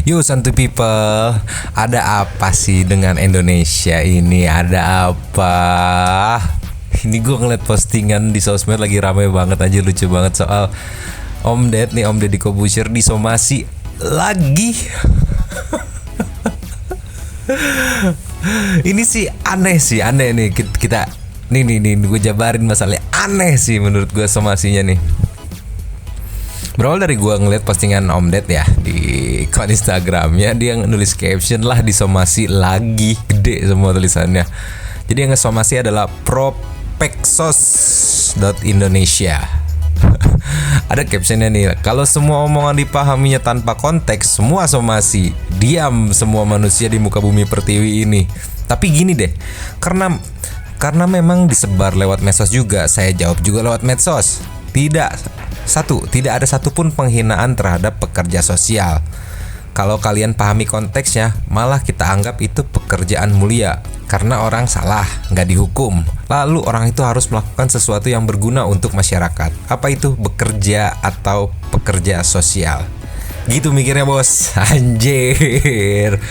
Yo santu people, ada apa sih dengan Indonesia ini? Ada apa? Ini gue ngeliat postingan di sosmed lagi rame banget aja, lucu banget soal Om Deddy Corbuzier disomasi lagi. Ini sih aneh nih kita nih gue jabarin masalahnya aneh sih menurut gue somasinya nih. Berawal dari gue ngeliat postingan Om Ded ya di akun Instagramnya, dia nulis caption lah disomasi lagi, gede semua tulisannya. Jadi yang ngesomasi adalah propexos.indonesia. Ada captionnya nih, kalau semua omongan dipahaminya tanpa konteks, semua somasi, diam semua manusia di muka bumi pertiwi ini. Tapi gini deh, karena memang disebar lewat medsos juga, saya jawab juga lewat medsos. Tidak ada satupun penghinaan terhadap pekerja sosial. Kalau kalian pahami konteksnya, malah kita anggap itu pekerjaan mulia. Karena orang salah, nggak dihukum. Lalu orang itu harus melakukan sesuatu yang berguna untuk masyarakat. Apa itu bekerja atau pekerja sosial? Gitu mikirnya bos. Anjir.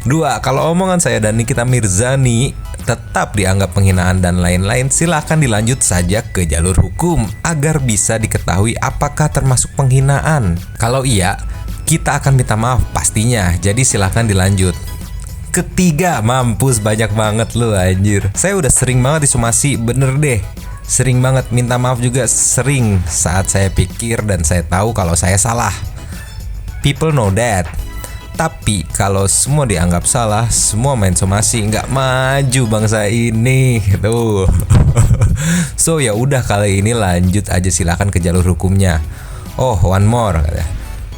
2. Kalau omongan saya dan Nikita Mirzani tetap dianggap penghinaan dan lain-lain, silahkan dilanjut saja ke jalur hukum agar bisa diketahui apakah termasuk penghinaan. Kalau iya, kita akan minta maaf pastinya, jadi silahkan dilanjut. 3. Mampus banyak banget lu anjir. Saya udah sering banget disomasi, bener deh. Sering banget minta maaf juga, sering saat saya pikir dan saya tahu kalau saya salah. People know that. Tapi kalau semua dianggap salah, semua main somasi, nggak maju bangsa ini tuh. So ya udah kali ini lanjut aja, silakan ke jalur hukumnya. Oh, one more.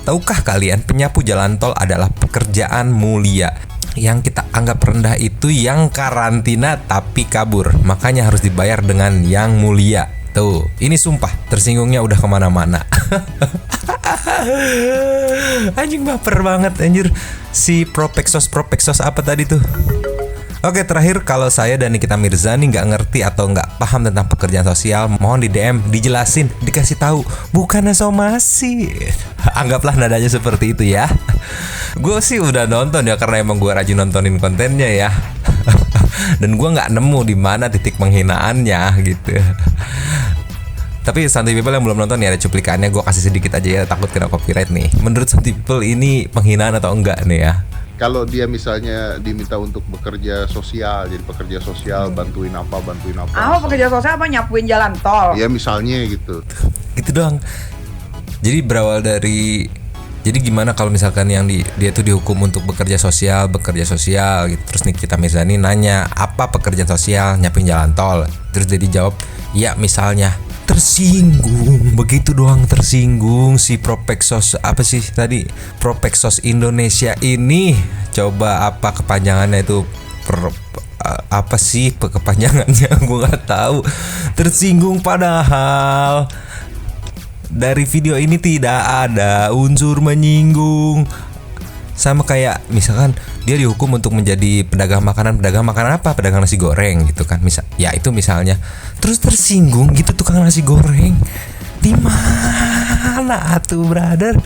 Tahukah kalian penyapu jalan tol adalah pekerjaan mulia? Yang kita anggap rendah itu yang karantina tapi kabur, makanya harus dibayar dengan yang mulia. Tuh, ini sumpah tersinggungnya udah kemana-mana. Anjing baper banget anjir. Si propexos apa tadi tuh? Oke, terakhir, kalau saya dan Nikita Mirzani nggak ngerti atau nggak paham tentang pekerjaan sosial, mohon di DM, dijelasin, dikasih tahu, bukannya somasi. Anggaplah nadanya seperti itu ya. Gue sih udah nonton ya, karena emang gue rajin nontonin kontennya ya. Dan gue nggak nemu di mana titik penghinaannya gitu. Tapi Santuy People yang belum nonton ya, ada cuplikannya, gue kasih sedikit aja ya, takut kena copyright nih. Menurut Santuy People ini penghinaan atau enggak nih ya? Kalau dia misalnya diminta untuk bekerja sosial, jadi pekerja sosial, bantuin apa. Pekerja sosial apa, nyapuin jalan tol? Ya misalnya gitu. Gitu doang. Jadi berawal dari, jadi gimana kalau misalkan yang dia tuh dihukum untuk bekerja sosial gitu. Terus Nikita Mirzani nanya, apa pekerjaan sosial? Nyapuin jalan tol. Terus dia dijawab, ya misalnya. Tersinggung, begitu doang tersinggung si propexos propexos Indonesia ini. Coba apa kepanjangannya itu, apa sih kepanjangannya? Gue nggak tahu. Tersinggung padahal dari video ini tidak ada unsur menyinggung. Sama kayak misalkan dia dihukum untuk menjadi pedagang makanan apa? Pedagang nasi goreng gitu kan. Itu misalnya. Terus tersinggung gitu tukang nasi goreng. Di mana tuh, brother?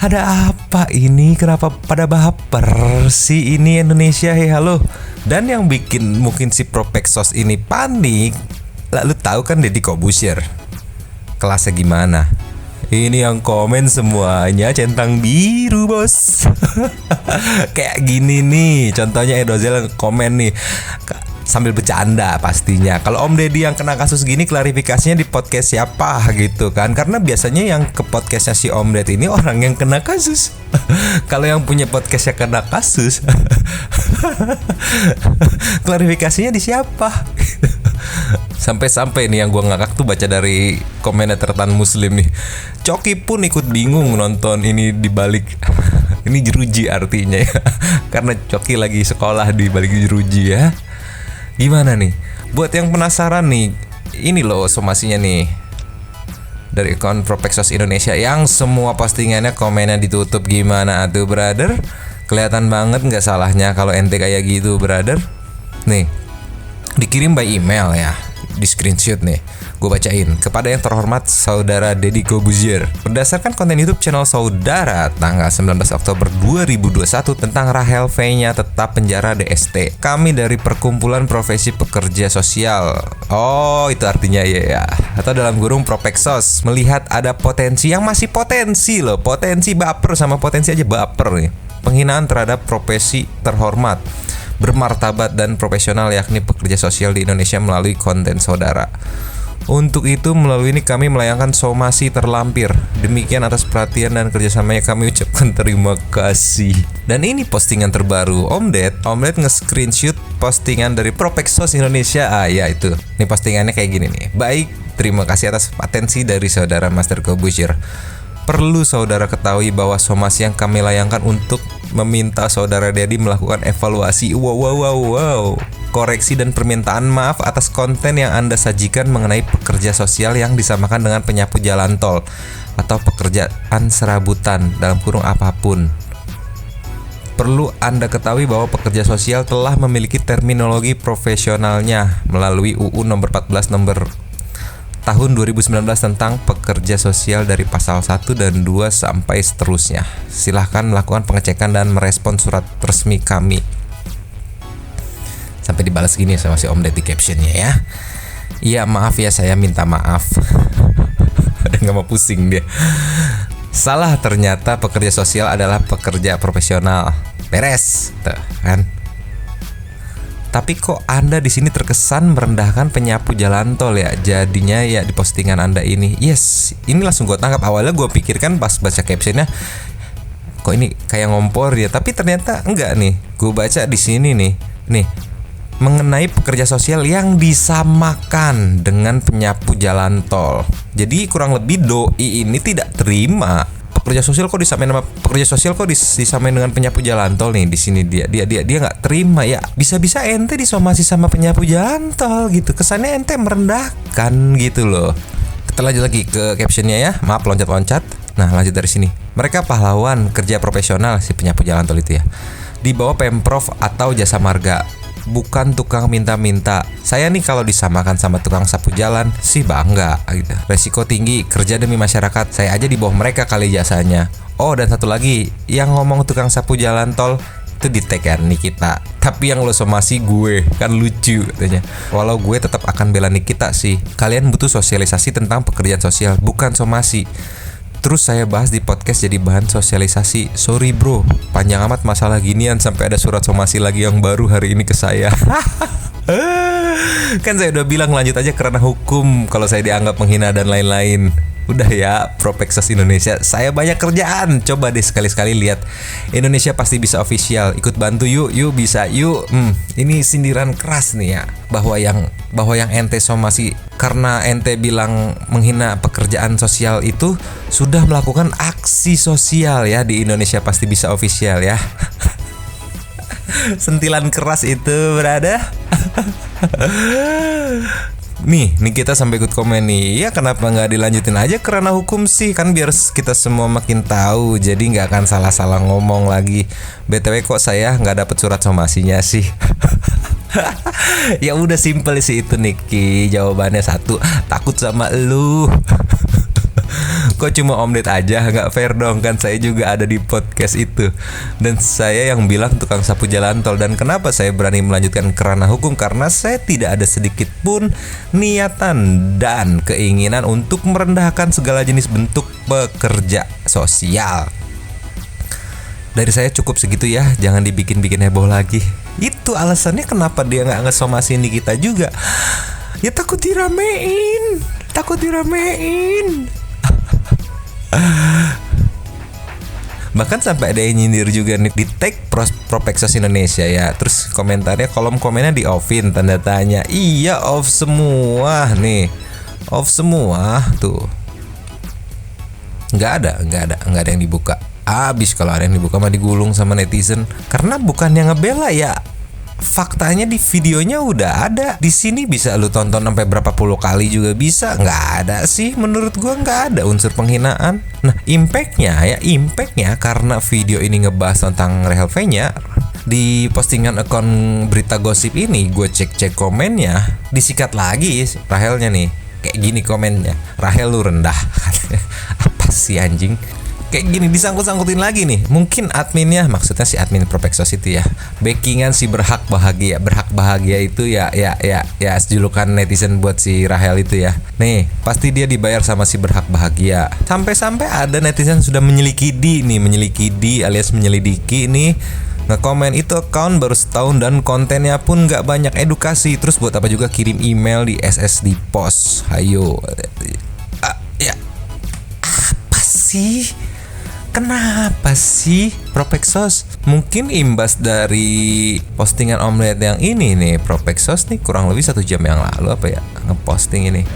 Ada apa ini? Kenapa pada baper sih ini Indonesia? Halo. Dan yang bikin mungkin si propexos ini panik, lalu tahu kan Deddy Corbuzier kelasnya gimana? Ini yang komen semuanya centang biru bos. Kayak gini nih, contohnya Edozel komen nih sambil bercanda pastinya. Kalau Om Deddy yang kena kasus gini, klarifikasinya di podcast siapa gitu kan? Karena biasanya yang ke podcastnya si Om Deddy ini orang yang kena kasus. Kalau yang punya podcast yang kena kasus, klarifikasinya di siapa? Sampai nih yang gue ngakak tuh baca dari komennya Tertan Muslim nih. Coki pun ikut bingung nonton ini dibalik. Ini jeruji artinya ya. Karena Coki lagi sekolah di balik jeruji ya. Gimana nih? Buat yang penasaran nih, ini loh somasinya nih. Dari akun Propexos Indonesia yang semua postingannya komennya ditutup. Gimana tuh brother? Kelihatan banget gak salahnya kalau ente kayak gitu brother? Nih, dikirim by email ya, di screenshot nih. Gue bacain. Kepada yang terhormat Saudara Deddy Corbuzier, berdasarkan konten YouTube channel Saudara tanggal 19 Oktober 2021 tentang Rahel V-nya tetap penjara DST, kami dari Perkumpulan Profesi Pekerja Sosial, oh itu artinya ya, atau dalam kurung Propeksos, melihat ada potensi yang masih potensi loh, potensi baper sama potensi aja baper nih, penghinaan terhadap profesi terhormat, bermartabat dan profesional yakni pekerja sosial di Indonesia melalui konten Saudara. Untuk itu melalui ini kami melayangkan somasi terlampir. Demikian atas perhatian dan kerjasamanya kami ucapkan terima kasih. Dan ini postingan terbaru Om Ded nge-screenshot postingan dari Propeksos Indonesia. Ya itu. Ini postingannya kayak gini nih. Baik, terima kasih atas atensi dari Saudara Master Corbuzier. Perlu saudara ketahui bahwa somasi yang kami layangkan untuk meminta Saudara Deddy melakukan evaluasi koreksi dan permintaan maaf atas konten yang Anda sajikan mengenai pekerja sosial yang disamakan dengan penyapu jalan tol atau pekerjaan serabutan dalam kurung apapun. Perlu Anda ketahui bahwa pekerja sosial telah memiliki terminologi profesionalnya melalui UU nomor 14 nomor tahun 2019 tentang pekerja sosial dari pasal 1 dan 2 sampai seterusnya. Silahkan melakukan pengecekan dan merespon surat resmi kami. Sampai dibalas gini sama si Om Ded di captionnya ya. Iya maaf ya, saya minta maaf. Gak mau pusing dia. Salah, ternyata pekerja sosial adalah pekerja profesional. Beres, tuh kan. Tapi kok Anda di sini terkesan merendahkan penyapu jalan tol ya? Jadinya ya di postingan Anda ini. Yes, ini langsung gue tangkap. Awalnya gue pikirkan pas baca captionnya, kok ini kayak ngompor ya. Tapi ternyata enggak nih. Gue baca di sini nih. Mengenai pekerja sosial yang disamakan dengan penyapu jalan tol. Jadi kurang lebih doi ini tidak terima pekerja sosial kok disamain sama pekerja sosial kok disamain dengan penyapu jalan tol nih. Di sini dia nggak terima ya. Bisa-bisa ente disomasi sama penyapu jalan tol gitu. Kesannya ente merendahkan gitu loh. Kita lanjut lagi ke captionnya ya. Maaf loncat-loncat. Nah lanjut dari sini. Mereka pahlawan kerja profesional si penyapu jalan tol itu ya. Di bawah Pemprov atau Jasa Marga. Bukan tukang minta-minta. Saya nih kalau disamakan sama tukang sapu jalan sih bangga gitu. Resiko tinggi, kerja demi masyarakat. Saya aja di bawah mereka kali jasanya. Oh dan satu lagi, yang ngomong tukang sapu jalan tol itu di tag ya Nikita. Tapi yang lo somasi gue, kan lucu katanya. Walau gue tetap akan bela Nikita sih. Kalian butuh sosialisasi tentang pekerjaan sosial, bukan somasi. Terus saya bahas di podcast jadi bahan sosialisasi. Sorry bro, panjang amat masalah ginian sampai ada surat somasi lagi yang baru hari ini ke saya. Kan saya udah bilang lanjut aja karena hukum kalau saya dianggap menghina dan lain-lain. Udah ya, Propeksos Indonesia, saya banyak kerjaan. Coba deh sekali-sekali lihat Indonesia Pasti Bisa official. Ikut bantu yuk bisa yuk. Ini sindiran keras nih ya, bahwa yang ente somasi karena ente bilang menghina pekerjaan sosial itu sudah melakukan aksi sosial ya di Indonesia Pasti Bisa official ya. Sentilan keras itu berada. Nih kita sampai ikut komen nih. Ya kenapa nggak dilanjutin aja karena hukum sih, kan biar kita semua makin tahu. Jadi nggak akan salah-salah ngomong lagi. BTW kok saya nggak dapet surat somasinya sih. Ya udah simple sih itu Niki. Jawabannya satu, takut sama lu. Kok cuma Om Ded aja, nggak fair dong, kan saya juga ada di podcast itu. Dan saya yang bilang tukang sapu jalan tol. Dan kenapa saya berani melanjutkan ke ranah hukum? Karena saya tidak ada sedikit pun niatan dan keinginan untuk merendahkan segala jenis bentuk pekerja sosial. Dari saya cukup segitu ya, jangan dibikin-bikin heboh lagi. Itu alasannya kenapa dia nggak ngesomasiin di kita juga. Ya takut diramein. Bahkan sampai ada yang nyindir juga nih di tag Propeksos Indonesia ya. Terus komentarnya, kolom komennya di offin tanda tanya. Iya off semua nih. Off semua tuh. Nggak ada yang dibuka. Abis kalau ada yang dibuka mah digulung sama netizen. Karena bukan yang ngebela ya. Faktanya di videonya udah ada. Di sini bisa lu tonton sampai berapa puluh kali juga bisa. Nggak ada sih, menurut gua nggak ada unsur penghinaan. Nah impactnya karena video ini ngebahas tentang Rahel V-nya. Di postingan akun berita gosip ini gue cek komennya, disikat lagi Rahelnya nih. Kayak gini komennya, Rahel lu rendah. Apa sih anjing? Kayak gini disangkut-sangkutin lagi nih. Mungkin adminnya, maksudnya si admin Propexos itu ya, backingan si berhak bahagia. Berhak bahagia itu ya julukan netizen buat si Rahel itu ya. Nih, pasti dia dibayar sama si berhak bahagia. Sampai-sampai ada netizen sudah menyelidiki alias menyelidiki nih. Nge-komen itu account baru setahun dan kontennya pun gak banyak edukasi. Terus buat apa juga kirim email di SSD pos. Hayo. Apa sih? Kenapa sih Propexos? Mungkin imbas dari postingan omelet yang ini nih. Propexos nih kurang lebih 1 jam yang lalu apa ya ngeposting ini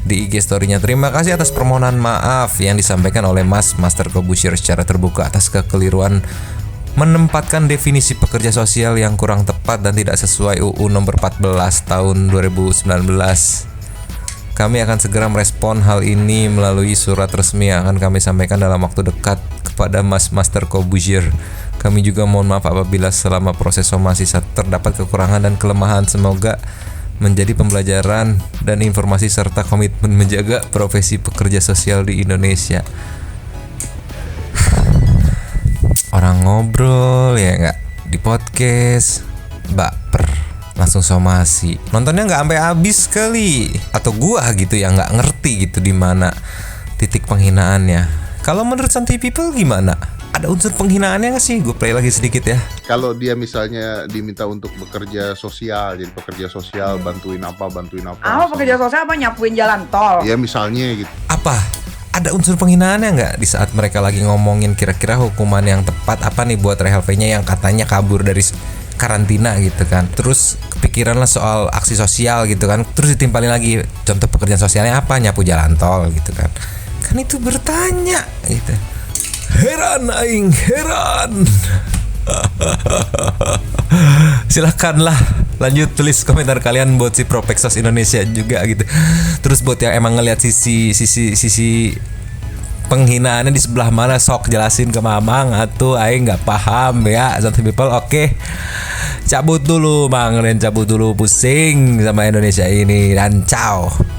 di IG story-nya. Terima kasih atas permohonan maaf yang disampaikan oleh Mas Master Corbusier secara terbuka atas kekeliruan menempatkan definisi pekerja sosial yang kurang tepat dan tidak sesuai UU nomor 14 tahun 2019. Kami akan segera merespon hal ini melalui surat resmi yang akan kami sampaikan dalam waktu dekat kepada Mas Master Corbusier. Kami juga mohon maaf apabila selama proses somasi terdapat kekurangan dan kelemahan. Semoga menjadi pembelajaran dan informasi serta komitmen menjaga profesi pekerja sosial di Indonesia. Orang ngobrol ya nggak di podcast, baper. Langsung somasi, nontonnya nggak sampai habis kali, atau gua gitu ya nggak ngerti gitu di mana titik penghinaannya. Kalau menurut Santi People gimana? Ada unsur penghinaannya nggak sih? Gue play lagi sedikit ya. Kalau dia misalnya diminta untuk bekerja sosial, jadi pekerja sosial, bantuin apa. Apa pekerja sosial apa nyapuin jalan tol? Ya misalnya gitu. Apa? Ada unsur penghinaannya nggak di saat mereka lagi ngomongin kira-kira hukuman yang tepat apa nih buat Rahel V-nya yang katanya kabur dari karantina gitu kan. Terus kepikiran lah soal aksi sosial gitu kan. Terus ditimpalin lagi contoh pekerjaan sosialnya apa, nyapu jalan tol gitu kan. Kan itu bertanya gitu. Heran aing, heran. Silakanlah lanjut tulis komentar kalian buat si Propexos Indonesia juga gitu. Terus buat yang emang ngelihat sisi penghinaannya di sebelah mana, sok jelasin ke Mamang atuh aing nggak paham ya Santi People. Oke. Cabut dulu Bang, dan cabut dulu, pusing sama Indonesia ini dan ciao.